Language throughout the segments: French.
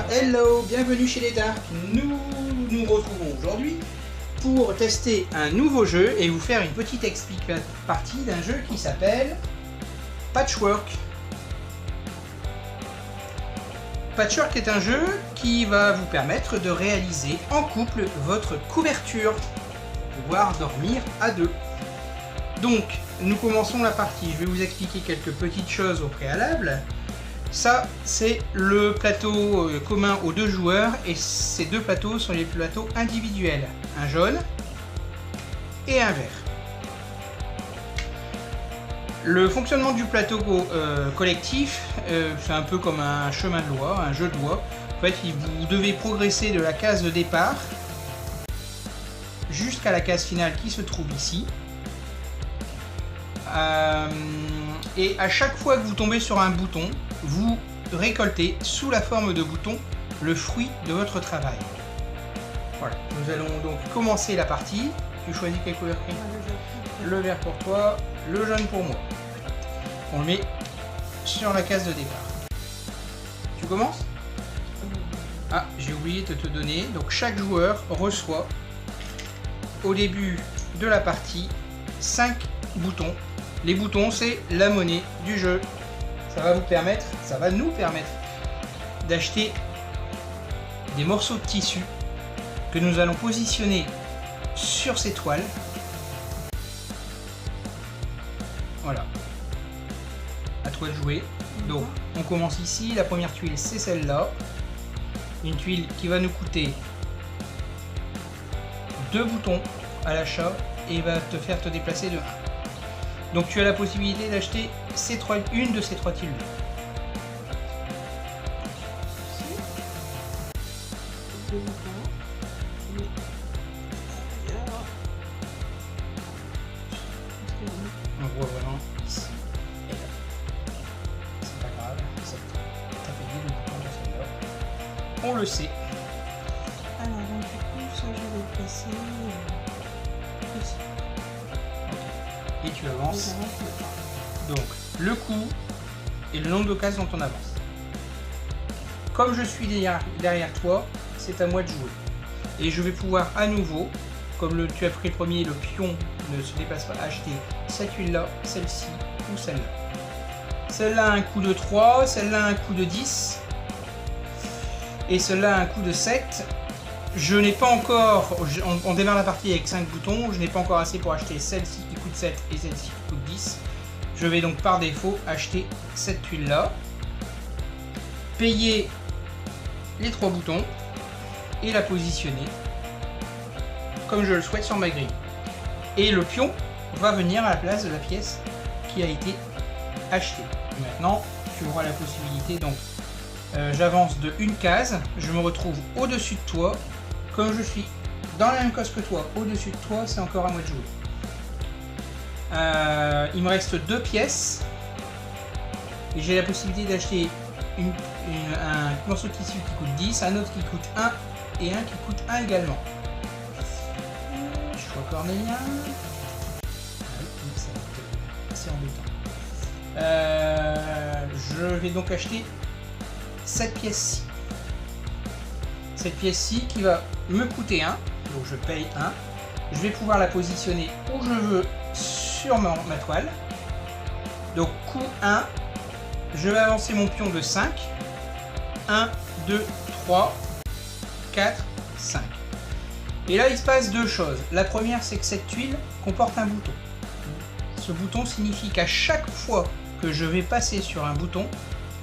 Hello, bienvenue chez les Dark. Nous nous retrouvons aujourd'hui pour tester un nouveau jeu et vous faire une petite partie d'un jeu qui s'appelle Patchwork. Patchwork est un jeu qui va vous permettre de réaliser en couple votre couverture pour pouvoir dormir à deux. Donc, nous commençons la partie. Je vais vous expliquer quelques petites choses au préalable. Ça, c'est le plateau commun aux deux joueurs et ces deux plateaux sont les plateaux individuels. Un jaune et un vert. Le fonctionnement du plateau collectif, c'est un peu comme un chemin de loi, un jeu de loi. En fait, vous devez progresser de la case de départ jusqu'à la case finale qui se trouve ici. Et à chaque fois que vous tombez sur un bouton, vous récoltez sous la forme de bouton le fruit de votre travail. Voilà, nous allons donc commencer la partie. Tu choisis quelle couleur? Le vert pour toi, le jaune pour moi. On le met sur la case de départ. Tu commences? Ah, j'ai oublié de te donner. Donc chaque joueur reçoit au début de la partie 5 boutons. Les boutons, c'est la monnaie du jeu. Ça va nous permettre d'acheter des morceaux de tissu que nous allons positionner sur ces toiles. Voilà. À toi de jouer. Donc, on commence ici. La première tuile, c'est celle-là. Une tuile qui va nous coûter 2 boutons à l'achat et va te faire te déplacer de 1. Donc tu as la possibilité d'acheter une de ces trois tuiles. On voit vraiment ici et là. C'est pas grave, t'as payé le bouton de celle-là. On le sait. Alors donc du coup ça je vais placer ici. Et tu avances. Donc le coup et le nombre de cases dont on avance. Comme je suis derrière toi, c'est à moi de jouer. Et je vais pouvoir à nouveau, comme tu as pris le premier, le pion ne se déplace pas, acheter cette huile-là, celle-ci ou celle-là. Celle-là a un coût de 3, celle-là a un coût de 10. Et celle-là a un coût de 7. Je n'ai pas encore, on démarre la partie avec 5 boutons, je n'ai pas encore assez pour acheter celle-ci qui coûte 7 et celle-ci qui coûte 10. Je vais donc par défaut acheter cette tuile-là, payer les 3 boutons et la positionner comme je le souhaite sur ma grille. Et le pion va venir à la place de la pièce qui a été achetée. Et maintenant, tu auras la possibilité, donc j'avance de une case, je me retrouve au-dessus de toi. Comme je suis dans la même case que toi, au-dessus de toi, c'est encore à moi de jouer. Il me reste 2 pièces. Et j'ai la possibilité d'acheter un morceau de tissu qui coûte 10, un autre qui coûte 1 et un qui coûte 1 également. Choix cornélien. Ça va être assez embêtant. Je vais donc acheter cette pièce-ci. Cette pièce-ci qui va me coûter 1, donc je paye 1. Je vais pouvoir la positionner où je veux sur ma toile. Donc coût 1, je vais avancer mon pion de 5. 1, 2, 3, 4, 5. Et là il se passe 2 choses. La première, c'est que cette tuile comporte un bouton. Ce bouton signifie qu'à chaque fois que je vais passer sur un bouton,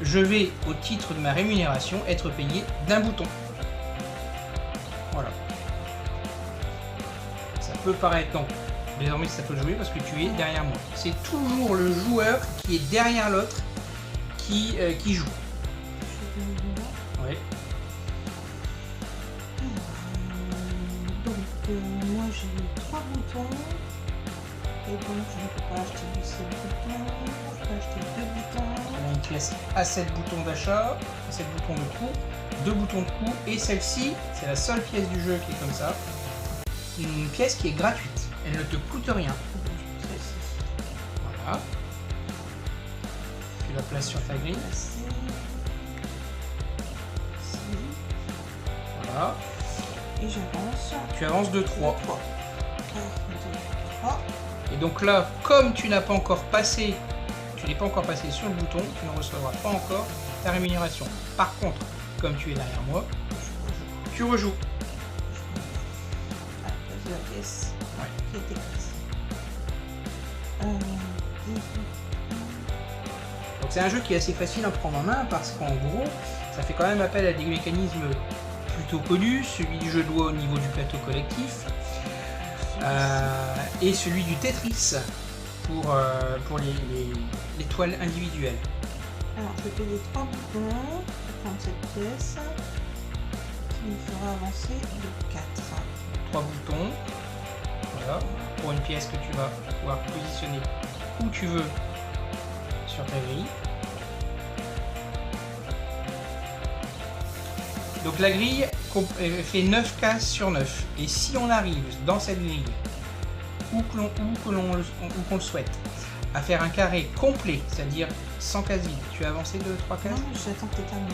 je vais, au titre de ma rémunération, être payé d'un bouton. Voilà. Ça peut paraître long. Désormais, ça peut jouer parce que tu es derrière moi. C'est toujours le joueur qui est derrière l'autre qui joue. Oui. Donc, moi j'ai 3 boutons. Et donc, je ne peux pas acheter 7 boutons. Je peux acheter 2 boutons. On a une pièce à 7 boutons d'achat, 7 boutons de coup, 2 boutons de coup, et celle-ci, c'est la seule pièce du jeu qui est comme ça. Une pièce qui est gratuite, elle ne te coûte rien. Voilà. Tu la places sur ta grille. Voilà. Et j'avance. Tu avances de 3. 3. 3. Et donc là, comme tu n'as pas encore passé, tu n'es pas encore passé sur le bouton, tu ne recevras pas encore ta rémunération. Par contre, comme tu es derrière moi, tu rejoues. À la place de la pièce qui était prise. Donc c'est un jeu qui est assez facile à prendre en main parce qu'en gros, ça fait quand même appel à des mécanismes plutôt connus, celui du jeu de loi au niveau du plateau collectif et celui du Tetris pour les toiles individuelles. Alors je vais payer 3 boutons pour prendre cette pièce qui me fera avancer de 4. 3 boutons, voilà, pour une pièce que tu vas pouvoir positionner où tu veux sur ta grille. Donc la grille fait 9 cases sur 9. Et si on arrive dans cette grille, où qu'on le souhaite, à faire un carré complet, c'est-à-dire sans case vide, tu as avancé de 3 cases? Non, j'attends que tu termines.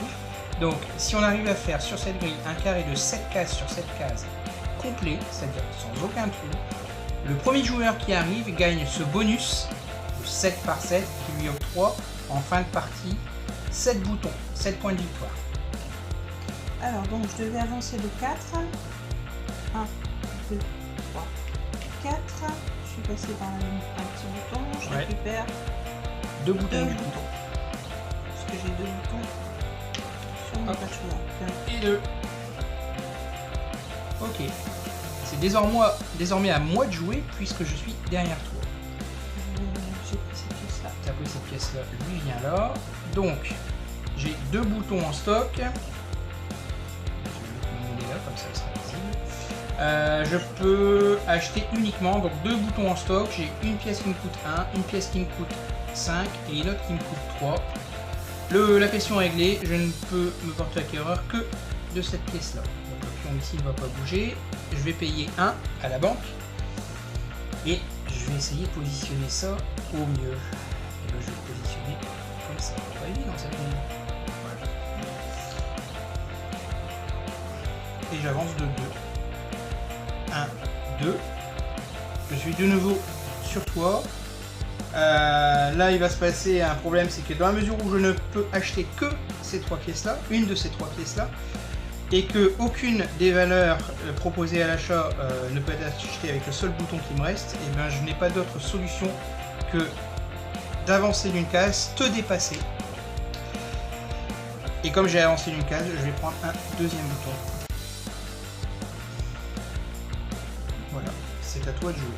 Donc si on arrive à faire sur cette grille un carré de 7 cases sur 7 cases complet, c'est-à-dire sans aucun trou, le premier joueur qui arrive gagne ce bonus de 7 par 7 qui lui octroie en fin de partie 7 boutons, 7 points de victoire. Alors donc je devais avancer de 4. 1, 2, 3, 4. Je suis passé par un petit bouton, je récupère 2 boutons. 2 boutons. Parce que j'ai 2 boutons sur mon patchwork. Et 2. Ok. C'est désormais à moi de jouer puisque je suis derrière toi. J'ai pris cette pièce-là. Tu as pris cette pièce-là, lui vient là. Donc, j'ai 2 boutons en stock. Je vais mettre mon monnaie là, comme ça elle sera visible. Je peux acheter uniquement donc 2 boutons en stock. J'ai une pièce qui me coûte 1, une pièce qui me coûte 5 et une autre qui me coûte 3. La question est réglée, je ne peux me porter acquéreur que de cette pièce-là. Donc le pion ici ne va pas bouger. Je vais payer 1 à la banque et je vais essayer de positionner ça au mieux. Et ben, je vais le positionner comme ça. C'est pas évident cette grille. Voilà. Et j'avance de 2. 1, 2. Je suis de nouveau sur toi. Là il va se passer un problème, c'est que dans la mesure où je ne peux acheter que ces 3 pièces là, une de ces 3 pièces là, et que aucune des valeurs proposées à l'achat ne peut être achetée avec le seul bouton qui me reste, et bien je n'ai pas d'autre solution que d'avancer d'une case, te dépasser. Et comme j'ai avancé d'une case, je vais prendre un deuxième bouton. Voilà, c'est à toi de jouer.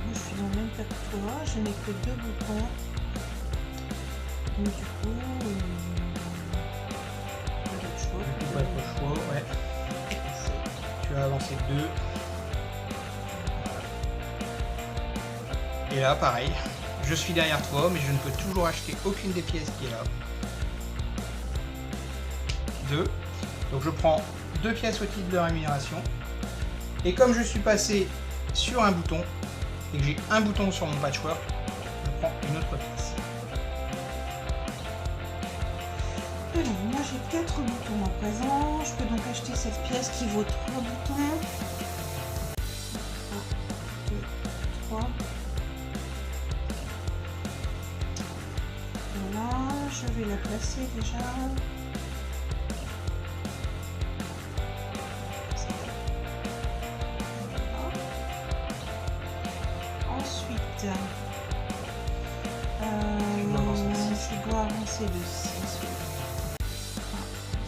Moi je suis dans le même cas que toi, je n'ai que 2 boutons. Donc du coup, pas d'autre choix. Pas de choix, ouais. Tu as avancé 2. Et là, pareil. Je suis derrière toi, mais je ne peux toujours acheter aucune des pièces qui est là. 2. Donc je prends 2 pièces au titre de rémunération. Et comme je suis passé sur un bouton, et que j'ai un bouton sur mon patchwork, je prends une autre pièce. Alors, moi j'ai 4 boutons à présent. Je peux donc acheter cette pièce qui vaut 3 boutons. 1, 2, 3. Voilà, je vais la placer déjà. Ensuite, je dois avancer de 6. 1,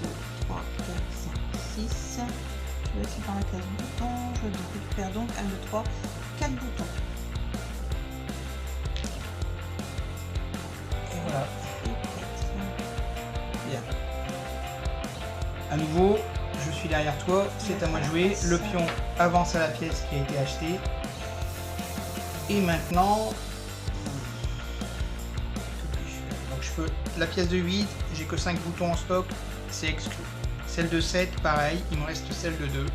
2, 3, 4, 5, 6. Je vais passer par la case bouton. Je récupère donc 1, 2, 3, 4 boutons. Et voilà. Et 4. Bien. À nouveau, je suis derrière toi, c'est à moi de jouer. Le pion avance à la pièce qui a été achetée. Et maintenant, donc je peux, la pièce de 8, j'ai que 5 boutons en stock, c'est exclu. Celle de 7, pareil, il me reste celle de 2.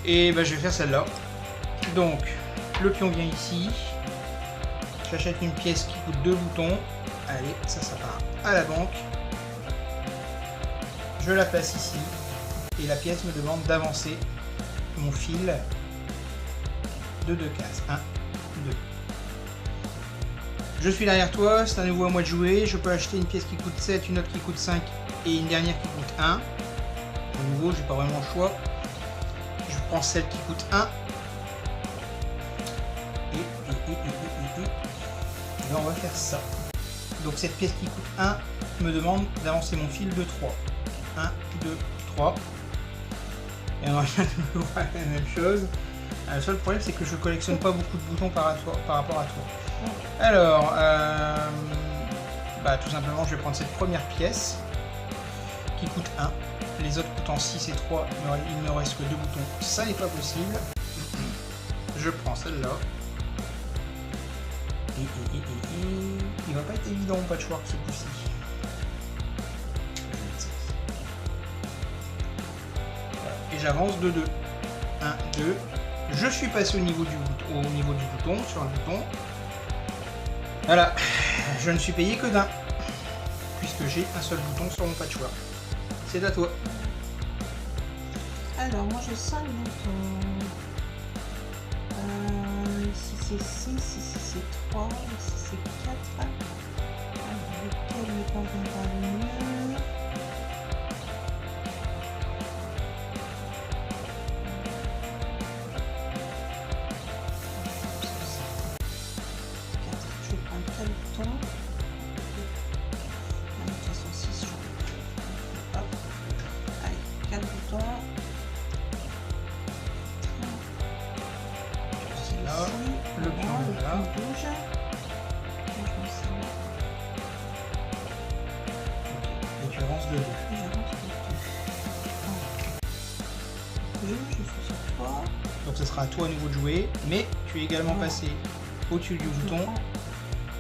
Et ben, je vais faire celle-là. Donc, le pion vient ici. J'achète une pièce qui coûte 2 boutons. Allez, ça part à la banque. Je la place ici. et la pièce me demande d'avancer mon fil de 2 cases. 1, 2. Je suis derrière toi, c'est à nouveau à moi de jouer. Je peux acheter une pièce qui coûte 7, une autre qui coûte 5 et une dernière qui coûte 1. À nouveau, j'ai pas vraiment le choix. Je prends celle qui coûte 1. Et là, on va faire ça. Donc cette pièce qui coûte 1 me demande d'avancer mon fil de 3. 1, 2, 3. Et on revient de nouveau à la même chose. Le seul problème, c'est que je collectionne pas beaucoup de boutons par rapport à toi. Alors, tout simplement, je vais prendre cette première pièce qui coûte 1. Les autres coûtant 6 et 3, il ne me reste que 2 boutons. Ça n'est pas possible. Je prends celle-là. Il va pas être évident mon patchwork ce coup-ci. Et j'avance de 2. 1, 2. Je suis passé au niveau du bouton, sur un bouton. Voilà. Je ne suis payé que d'un. Puisque j'ai un seul bouton sur mon patchwork. C'est à toi. Alors, moi j'ai 5 boutons. Ici c'est 6, ici c'est 3, ici c'est 4. Alors, lequel me conviendra le mieux? Je vais prendre 4 boutons. De toute façon, 6, je vais. Hop. Allez, 4 boutons. Là, le pion là. Bouge. Et tu avances de 2. Je suis sur 3. Donc ce sera à toi à nouveau de jouer, mais tu es également passé au-dessus du bouton.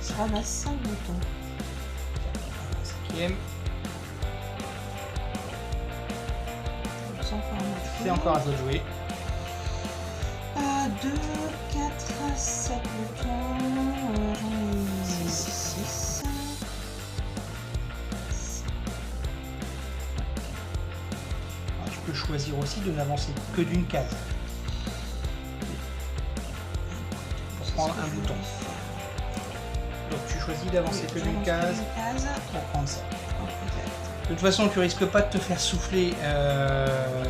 Je ramasse 5 boutons. Cinquième. C'est encore à toi de jouer. 2, 4, 7 boutons. J'en ai 6. Alors, tu peux choisir aussi de n'avancer que d'une case. Pour prendre un bouton. Donc tu choisis d'avancer que d'une case pour prendre ça. De toute façon, tu risques pas de te faire souffler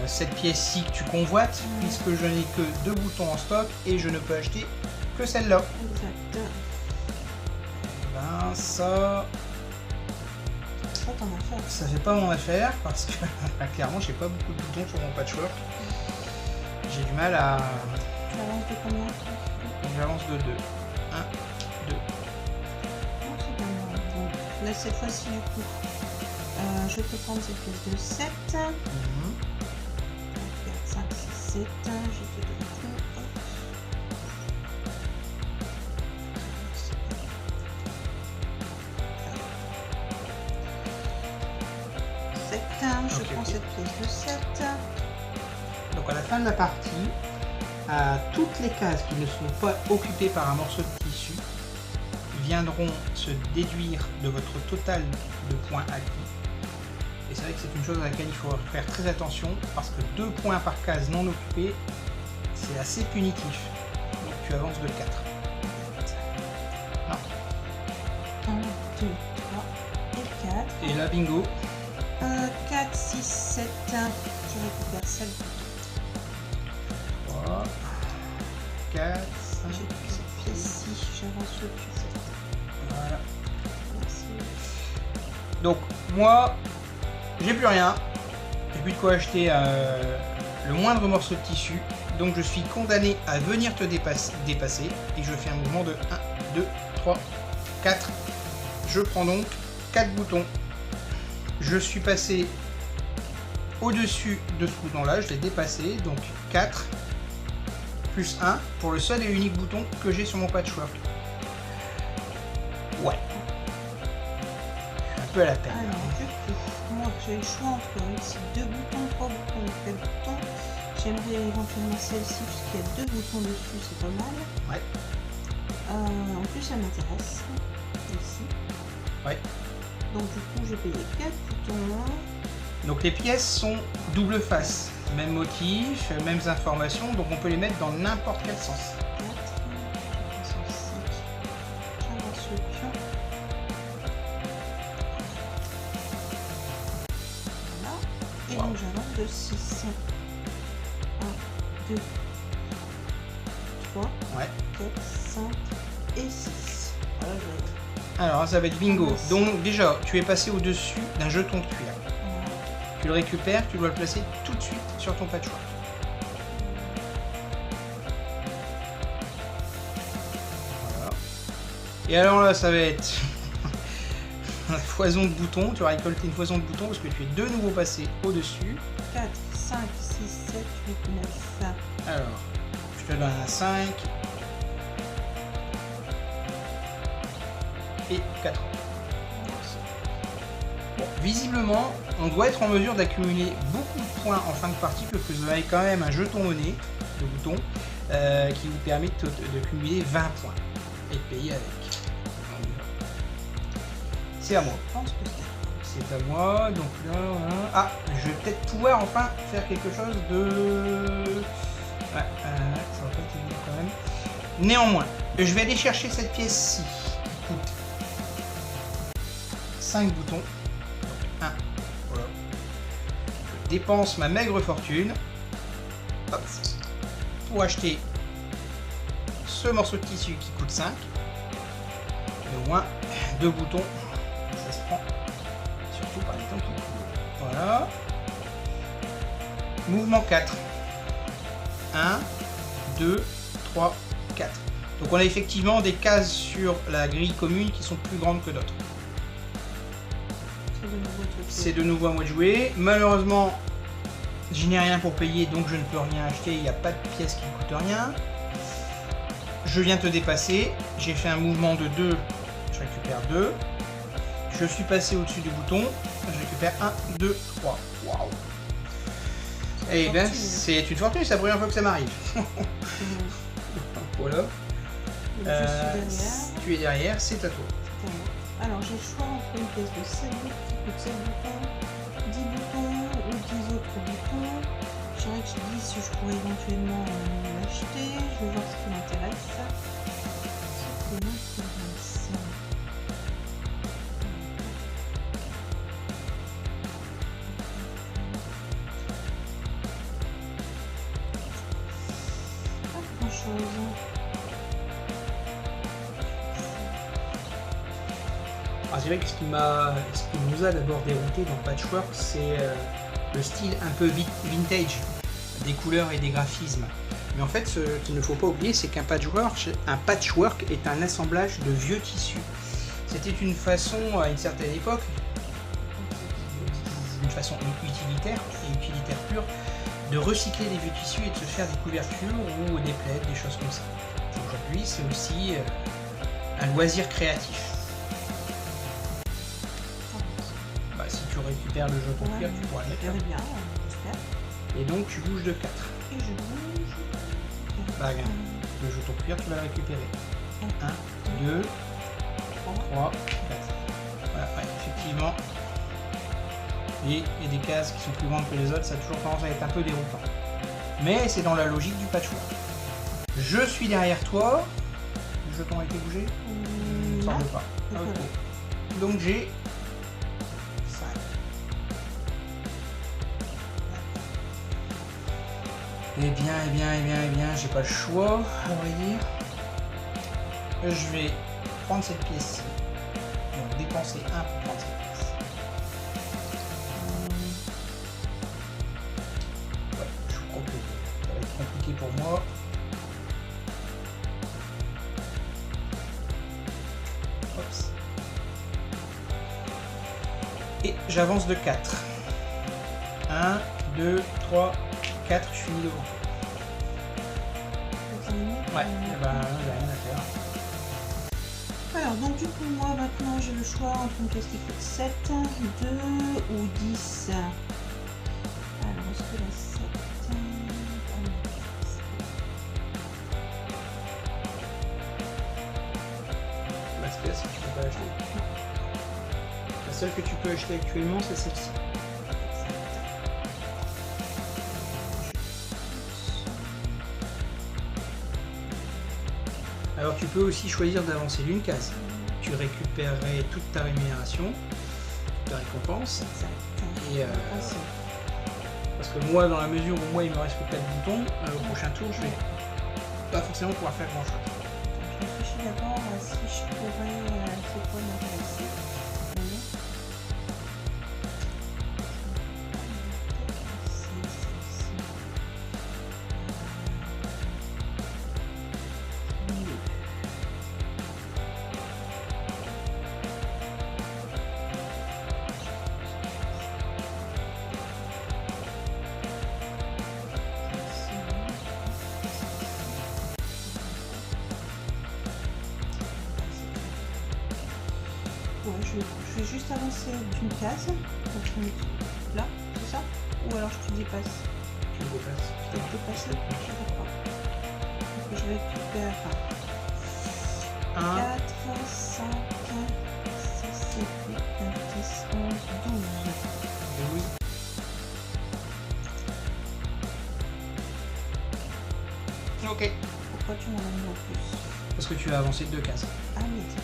cette pièce-ci que tu convoites, puisque je n'ai que 2 boutons en stock et je ne peux acheter que celle-là. Exact. Ben ça... C'est pas ton affaire. Ça fait pas mon affaire parce que clairement j'ai pas beaucoup de boutons sur mon patchwork. J'ai du mal à... Tu avances de combien? Donc j'avance de 2. 1, 2. Non, c'est pas mal. Bon, là cette fois-ci du coup, je peux prendre cette pièce de 7. 4, 5, 6, 7. Je te donne tout. 7. Je prends cette pièce de 7. Donc à la fin de la partie, à toutes les cases qui ne sont pas occupées par un morceau de tissu viendront se déduire de votre total de points acquis. Et c'est vrai que c'est une chose à laquelle il faut faire très attention parce que 2 points par case non occupée, c'est assez punitif. Donc tu avances de 4. Non. 1, 2, 3 et 4. Et là, bingo. 4, 6, 7. Je récupère 7 boutons. 3, 4, 5, J'ai pris cette pièce-ci, j'avance le plus. voilà. Merci. Donc moi, j'ai plus rien. J'ai plus de quoi acheter le moindre morceau de tissu. Donc je suis condamné à venir te dépasser. Et je fais un mouvement de 1, 2, 3, 4. Je prends donc 4 boutons. Je suis passé au-dessus de ce bouton-là. Je l'ai dépassé. Donc 4 plus 1 pour le seul et unique bouton que j'ai sur mon patchwork. Ouais. Un peu à la peine. Alors, du coup, moi j'ai le choix entre ici 2 boutons, 3 boutons ou 4 boutons. J'aimerais éventuellement celle-ci puisqu'il y a 2 boutons dessus, c'est pas mal. Ouais. En plus, ça m'intéresse. Ici. Ouais. Donc, du coup, j'ai payé 4 boutons. Donc les pièces sont double face. Même motif, mêmes informations, donc on peut les mettre dans n'importe quel sens. 4, j'avance le pion. Voilà. Et donc j'avance de 6. 1, 2, 3, Ouais. 4, 5 et 6. Voilà, Alors ça va être bingo. Donc déjà, tu es passé au-dessus d'un jeton de cuir. Tu le récupères, tu dois le placer tout de suite sur ton patchwork. Voilà. Et alors là, ça va être une foison de boutons. Tu vas récolter une foison de boutons parce que tu es de nouveau passé au-dessus. 4, 5, 6, 7, 8, 9. Alors, je te donne un 5 et 4. Bon, visiblement, on doit être en mesure d'accumuler beaucoup de points en fin de partie, parce que vous avez quand même un jeton monnaie de bouton qui vous permet de cumuler 20 points et de payer avec. C'est à moi. Je pense que C'est à moi, donc là, voilà. Ah, je vais peut-être pouvoir enfin faire quelque chose de... Ouais, ça va pas être évident quand même. Néanmoins, je vais aller chercher cette pièce-ci qui coûte 5 boutons. Voilà. Je dépense ma maigre fortune, hop, pour acheter ce morceau de tissu qui coûte 5. Et au moins 2 boutons, ça se prend, surtout par les temps qui courent. Voilà. Mouvement 4. 1, 2, 3, 4. Donc on a effectivement des cases sur la grille commune qui sont plus grandes que d'autres. C'est de nouveau à moi de jouer. Malheureusement, je n'ai rien pour payer, donc je ne peux rien acheter. Il n'y a pas de pièces qui ne coûtent rien. Je viens te dépasser. J'ai fait un mouvement de 2. Je récupère 2. Je suis passé au-dessus du bouton. Je récupère 1, 2, 3. Waouh! Eh bien, c'est une fortune. C'est la première fois que ça m'arrive. Voilà. Tu es derrière, c'est à toi. Alors j'ai le choix entre une pièce de 7 boutons qui coûte 7 boutons, 10 boutons ou 10 autres boutons. Je dirais que je dis si je pourrais éventuellement l'acheter. Je vais voir ce qui m'intéresse. Pas grand chose. C'est vrai que ce qui nous a d'abord dérouté dans Patchwork, c'est le style un peu vintage des couleurs et des graphismes. Mais en fait, ce qu'il ne faut pas oublier, c'est qu'un patchwork est un assemblage de vieux tissus. C'était une façon, à une certaine époque, une façon utilitaire et utilitaire pure, de recycler les vieux tissus et de se faire des couvertures ou des plaids, des choses comme ça. Aujourd'hui, c'est aussi un loisir créatif. Si tu récupères le jeton cuir, tu pourras le mettre. Bien, j'espère. Et donc tu bouges de 4. Et je bouge. Bah regarde, le jeton cuir, tu vas le récupérer. 1, 2, 3, 4. Voilà, ouais, effectivement. Et des cases qui sont plus grandes que les autres, ça a toujours tendance à être un peu déroutant. Mais c'est dans la logique du patchwork. Je suis derrière toi. Le jeton a été bougé? Il ne semble pas. Okay. Donc j'ai... Eh bien, j'ai pas le choix, à vrai dire. Je vais prendre cette pièce-ci. Donc dépenser 1 pour prendre cette pièce. Ouais, je crois que ça va être compliqué pour moi. Oups. Et j'avance de 4. 1, 2, 3, 4, je suis mis devant. Ouais, et ben j'ai rien à faire. Alors donc du coup moi maintenant j'ai le choix entre une pièce qui coûte 7, 2 ou 10. Alors est-ce que la 7... Parce que si tu peux pas acheter. La seule que tu peux acheter actuellement c'est celle-ci. Alors tu peux aussi choisir d'avancer d'une case. Tu récupérerais toute ta rémunération, toute ta récompense. Exact. Et parce que moi, dans la mesure où moi il me reste que 4 boutons, au prochain tour je vais pas forcément pouvoir faire grand chose. Je réfléchis d'abord à si je pourrais c'est quoi m'intéresser. Je vais juste avancer d'une case, donc je me mets là, c'est ça? Ou alors je te dépasse? Tu me dépasses. Je vais te dépasser? D'accord. Donc je récupère 4, 5, 6, 7, 8, 9, 10, 11, 12. Ok. Pourquoi tu m'en as mis en plus? Parce que tu as avancé de 2 cases. Ah oui, exact.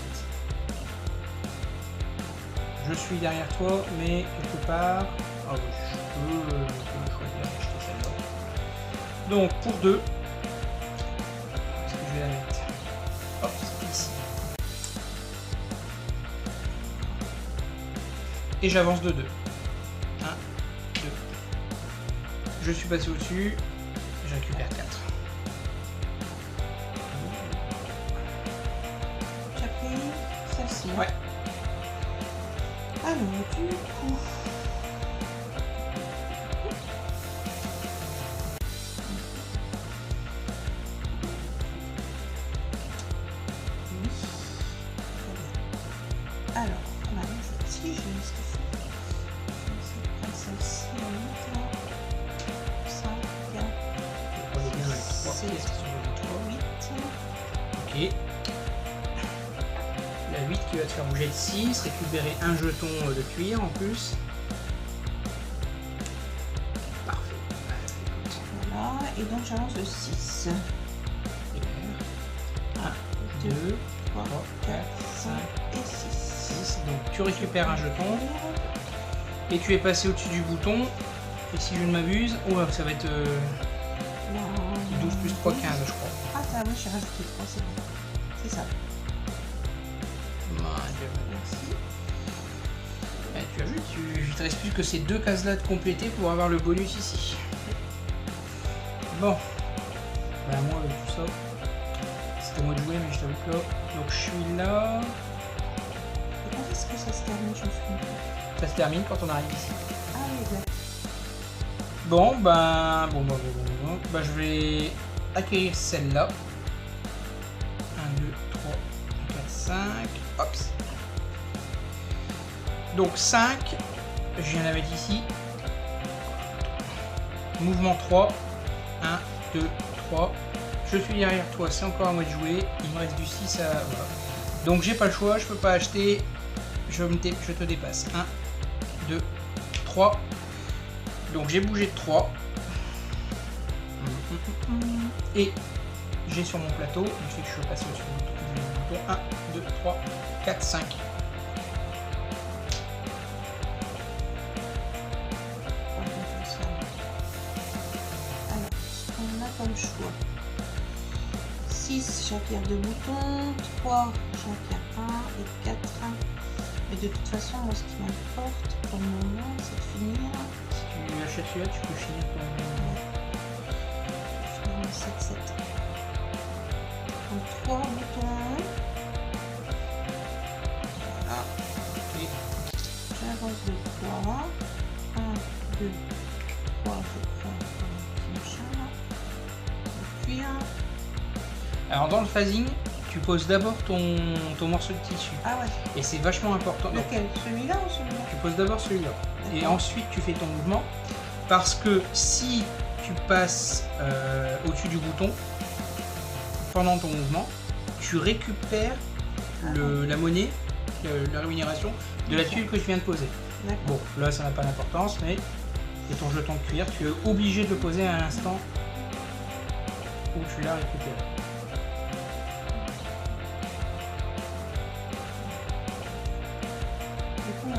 Je suis derrière toi, mais quelque part... Ah oui, je peux choisir d'acheter celle-là. Donc, pour 2... Est-ce que je vais la mettre? Hop, ici. Et j'avance de 2. 1, 2. Je suis passé au-dessus. Je récupère 4. Tu as pris celle-ci. Ouais. Alors, du coup... Oui. Très bien. Alors, là, si j'ai ce qu'il faut, je vais essayer de prendre celle-ci, la 8, 5, 4, On est bien avec 3 7, pièces sur le 8. Ok. La 8 qui va te faire bouger de 6, récupérer un jeton de cuir en plus. Parfait. Écoute. Voilà, et donc j'avance de 6. 1, 2, 3, 4, 5 et 6. 6. Donc tu récupères un jeton et tu es passé au-dessus du bouton. Et si je ne m'abuse, oh, ça va être 12 plus 3, 15 je crois. Ah, oui, j'ai rajouté 3, c'est bon. C'est ça. Merci. Tu as vu, il te reste plus que ces 2 cases là de compléter pour avoir le bonus ici. Bon, bah moi avec tout ça, c'était moi de jouer, mais je t'avoue que là, donc je suis là. Et quand est-ce que ça se termine? Je me souviens plus. Ça se termine quand on arrive ici. Ah oui, exact. Bon, bah je vais acquérir celle-là. 1, 2, 3, 4, 5. Hop. Donc 5, je viens la mettre ici. Mouvement 3. 1, 2, 3. Je suis derrière toi, c'est encore à moi de jouer. Il me reste du 6 à... Voilà. Donc j'ai pas le choix, je peux pas acheter. Je te dépasse. 1, 2, 3. Donc j'ai bougé de 3. Et j'ai sur mon plateau, il fait que je suis passé au-dessus du bouton. 1, 2, 3, 4, 5. Alors, ce qu'on a comme choix. 6, j'acquiers 2 boutons. 3, j'acquiers 1 et 4. Mais de toute façon, moi, ce qui m'importe pour le moment, c'est de finir. Si tu achètes celui-là, tu peux finir ton... Je vais finir mon 7-7. Donc 3 boutons. Voilà. Et J'avance de 3. 1, 2, 3, je prends un petit machin là. Le cuir. alors dans le phasing, tu poses d'abord ton morceau de tissu. Ah ouais. Et c'est vachement important. Donc, Lequel? Celui-là ou celui-là? tu poses d'abord celui-là. Et D'accord. ensuite tu fais ton mouvement. Parce que si tu passes au-dessus du bouton, pendant ton mouvement, tu récupères la monnaie, la rémunération de la tuile que tu viens de poser. D'accord. Bon, là ça n'a pas d'importance, mais c'est ton jeton de cuir, tu es obligé de le poser à l'instant où tu l'as récupéré.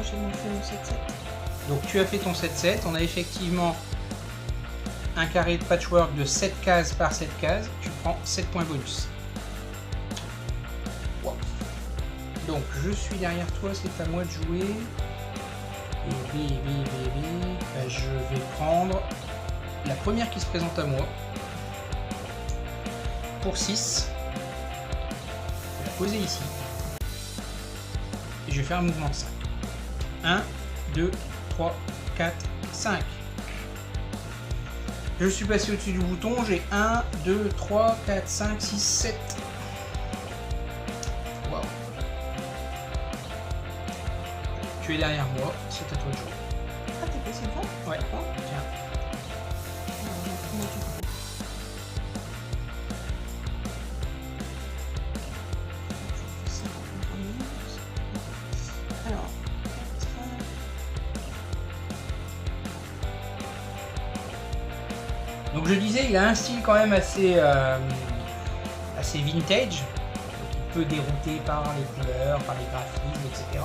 j'ai fait mon 7-7. Donc tu as fait ton 7-7. On a effectivement un carré de patchwork de 7 cases par 7 cases. Tu prends 7 points bonus. Wow. Donc je suis derrière toi, c'est à moi de jouer. Et ben, je vais prendre la première qui se présente à moi. Pour 6. Je vais la poser ici. Et je vais faire un mouvement de 5. 1, 2, 3, 4, 5. Je suis passé au-dessus du bouton. J'ai 1, 2, 3, 4, 5, 6, 7. Waouh. Tu es derrière moi. C'est à toi de jouer. Ah, t'es passé devant? Ouais. D'accord. Tiens. Alors, Donc je disais, il a un style quand même assez vintage. Donc, il peut dérouter par les couleurs, par les graphismes, etc.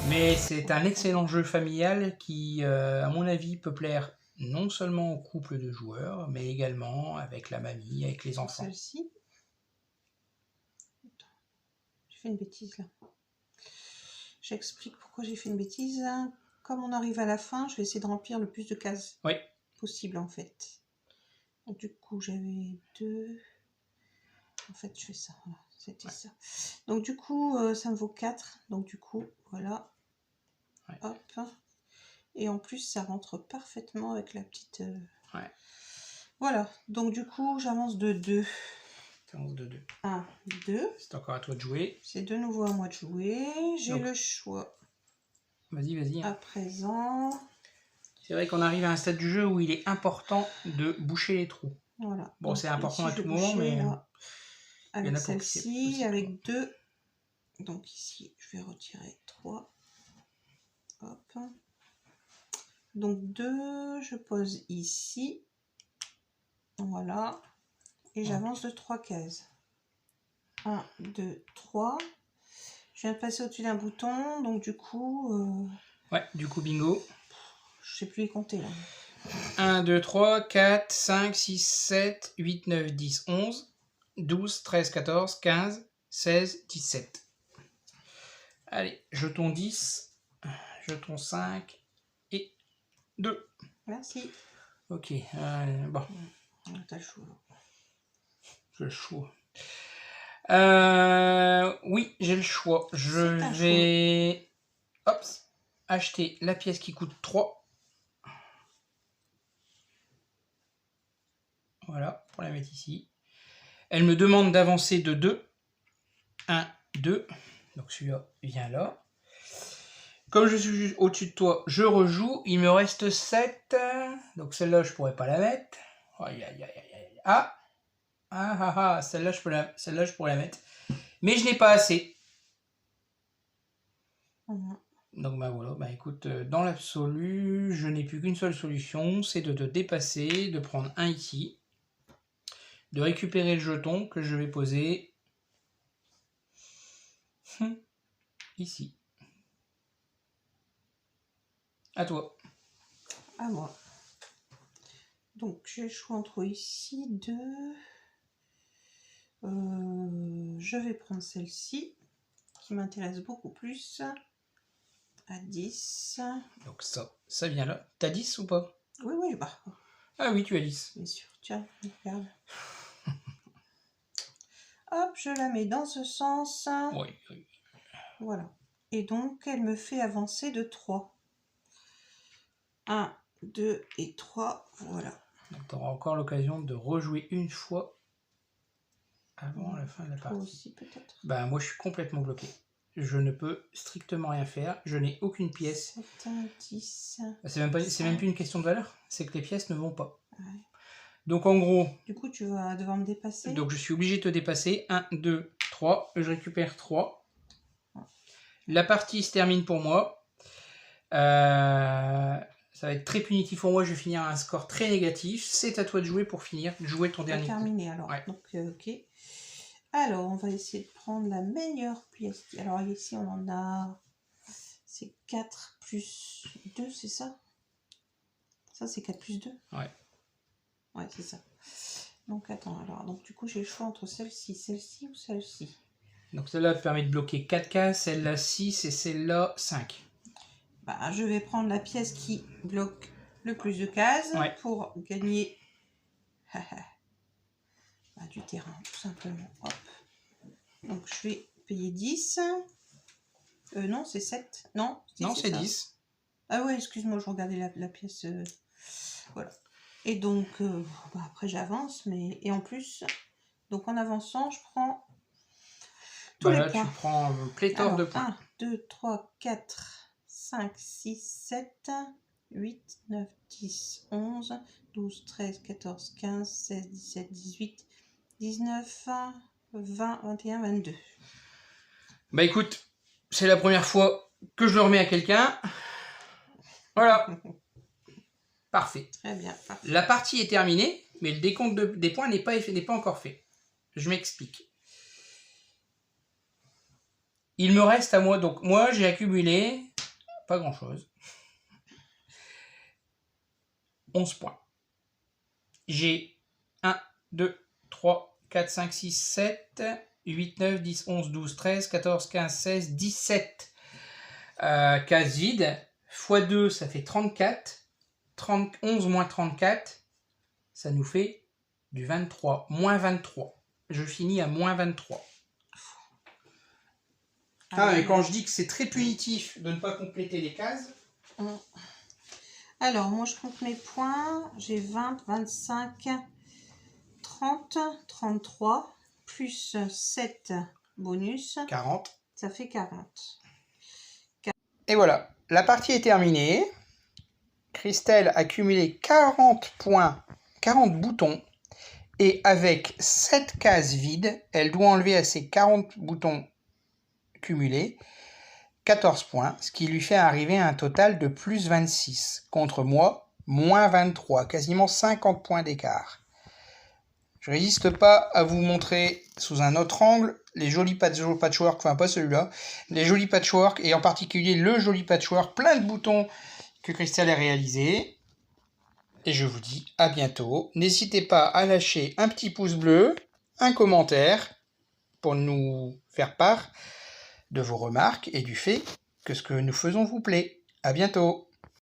Mais c'est un excellent jeu familial qui, à mon avis, peut plaire non seulement au couple de joueurs, mais également avec la mamie, avec les enfants. celle-ci. J'ai fait une bêtise là. J'explique pourquoi j'ai fait une bêtise. Comme on arrive à la fin, je vais essayer de remplir le plus de cases possible en fait. Donc, du coup, j'avais 2. En fait, je fais ça. Voilà, c'était ça. Donc, du coup, ça me vaut 4. Donc, du coup, voilà. Hop. Et en plus, ça rentre parfaitement avec la petite... Voilà. Donc, du coup, j'avance de 2. T'avances de 2. 1, 2. C'est encore à toi de jouer. C'est de nouveau à moi de jouer. J'ai le choix. Vas-y. À présent. C'est vrai qu'on arrive à un stade du jeu où il est important de boucher les trous. Voilà. Bon, c'est important à tout moment, mais... Là, il y en avec a pour celle-ci, avec 2. Donc ici, je vais retirer 3. Hop. Donc 2, je pose ici. Voilà. Et j'avance de 3 cases. 1, 2, 3. Je viens de passer au-dessus d'un bouton. Donc du coup... Ouais, du coup, bingo. Je sais plus les compter là. 1, 2, 3, 4, 5, 6, 7, 8, 9, 10, 11, 12, 13, 14, 15, 16, 17. Allez, jeton 10, jeton 5 et 2. Merci. Ok, bon. T'as le choix. J'ai le choix. Oui, j'ai le choix. Je vais acheter la pièce qui coûte 3. Voilà, pour la mettre ici. Elle me demande d'avancer de 2. 1, 2. Donc celui-là vient là. Comme je suis juste au-dessus de toi, je rejoue. Il me reste 7. Donc celle-là, je pourrais pas la mettre. Aïe, aïe, aïe, aïe. Ah, celle-là, je pourrais la mettre. Mais je n'ai pas assez. Donc bah voilà, bah écoute, dans l'absolu, je n'ai plus qu'une seule solution, c'est de te dépasser, de prendre un ici, de récupérer le jeton que je vais poser ici. À toi. À moi. Donc j'ai le choix entre ici 2. Je vais prendre celle-ci qui m'intéresse beaucoup plus. À 10. Donc ça vient là. T'as 10 ou pas? Oui, bah. Ah oui, tu as 10. Bien sûr, tiens, regarde. Hop, je la mets dans ce sens. Oui. Voilà. Et donc, elle me fait avancer de 3. 1, 2 et 3. Voilà. Donc tu auras encore l'occasion de rejouer une fois avant la fin de la partie. Aussi, peut-être. Bah moi je suis complètement bloqué. Je ne peux strictement rien faire. Je n'ai aucune pièce. 7, 10. C'est même plus une question de valeur. C'est que les pièces ne vont pas. Ouais. Donc en gros... Du coup, tu vas devoir me dépasser. Donc je suis obligé de te dépasser. 1, 2, 3. Je récupère 3. La partie se termine pour moi. Ça va être très punitif pour moi. Je vais finir à un score très négatif. C'est à toi de jouer pour finir. Jouer ton dernier coup. Terminé alors. Ouais. Donc, ok. Alors, on va essayer de prendre la meilleure pièce. Alors ici, on en a C'est 4 plus 2, c'est ça? Ça, c'est 4 plus 2? Ouais. Ouais, c'est ça. Donc, attends, alors, donc du coup, j'ai le choix entre celle-ci ou celle-ci. Donc celle-là te permet de bloquer 4 cases, celle-là 6 et celle-là 5. Bah, je vais prendre la pièce qui bloque le plus de cases pour gagner du terrain, tout simplement. Hop. Donc, je vais payer 10. Non, c'est 7. Non, c'est 10. Ah ouais, excuse-moi, je regardais la pièce. Voilà. Et donc, après, j'avance. Et en plus, donc en avançant, je prends tous les points. Tu prends pléthore de points. 1, 2, 3, 4, 5, 6, 7, 8, 9, 10, 11, 12, 13, 14, 15, 16, 17, 18, 19, 20, 21, 22. Bah écoute, c'est la première fois que je le remets à quelqu'un. Voilà. Parfait. Très bien. Parfait. La partie est terminée, mais le décompte des points n'est pas encore fait. Je m'explique. Il me reste à moi, donc moi j'ai accumulé pas grand chose. 11 points. J'ai 1, 2, 3, 4, 5, 6, 7, 8, 9, 10, 11, 12, 13, 14, 15, 16, 17 cases vides. X 2, ça fait 34. 11 moins 34, ça nous fait du 23. Moins 23. Je finis à moins 23. Et quand je dis que c'est très punitif de ne pas compléter les cases... Alors, moi, je compte mes points. J'ai 20, 25, 30, 33, plus 7 bonus. 40. Ça fait 40. Et voilà, la partie est terminée. Christelle a cumulé 40 points, 40 boutons. Et avec 7 cases vides, elle doit enlever à ses 40 boutons cumulés 14 points, ce qui lui fait arriver à un total de plus 26. Contre moi, moins 23, quasiment 50 points d'écart. Je résiste pas à vous montrer sous un autre angle les jolis patchwork, enfin pas celui-là, les jolis patchwork, et en particulier le joli patchwork, plein de boutons que Christelle a réalisé. Et je vous dis à bientôt. N'hésitez pas à lâcher un petit pouce bleu, un commentaire pour nous faire part de vos remarques et du fait que ce que nous faisons vous plaît. À bientôt.